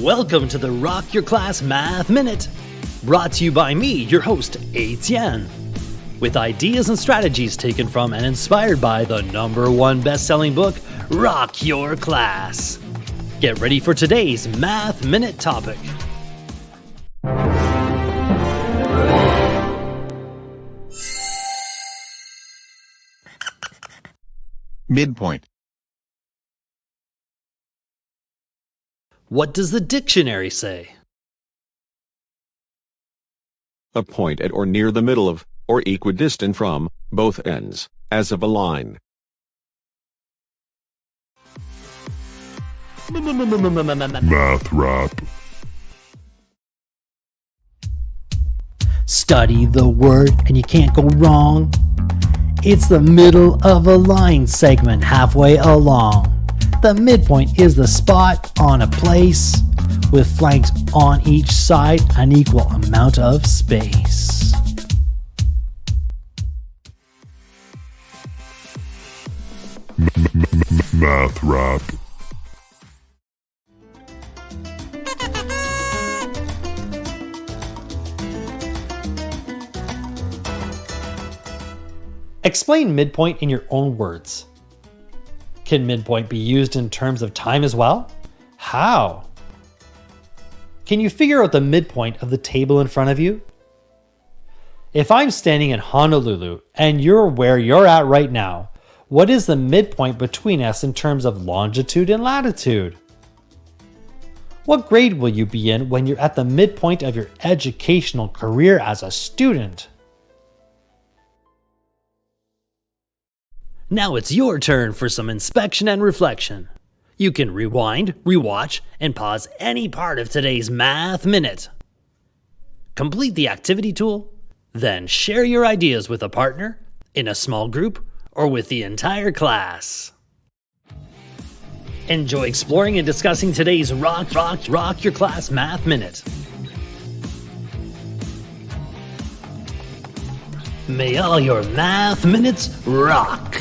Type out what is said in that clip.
Welcome to the Rock Your Class Math Minute, brought to you by me, your host, Etienne, with ideas and strategies taken from and inspired by the #1 best-selling book, Rock Your Class. Get ready for today's Math Minute topic. Midpoint. What does the dictionary say? A point at or near the middle of, or equidistant from, both ends, as of a line. Math rap. Study the word and you can't go wrong. It's the middle of a line segment halfway along. The midpoint is the spot on a place with flanks on each side, an equal amount of space. Math rap. Explain midpoint in your own words. Can midpoint be used in terms of time as well? How? Can you figure out the midpoint of the table in front of you? If I'm standing in Honolulu and you're where you're at right now, what is the midpoint between us in terms of longitude and latitude? What grade will you be in when you're at the midpoint of your educational career as a student? Now it's your turn for some inspection and reflection. You can rewind, rewatch, and pause any part of today's Math Minute. Complete the activity tool, then share your ideas with a partner, in a small group, or with the entire class. Enjoy exploring and discussing today's Rock Your Class Math Minute. May all your math minutes rock!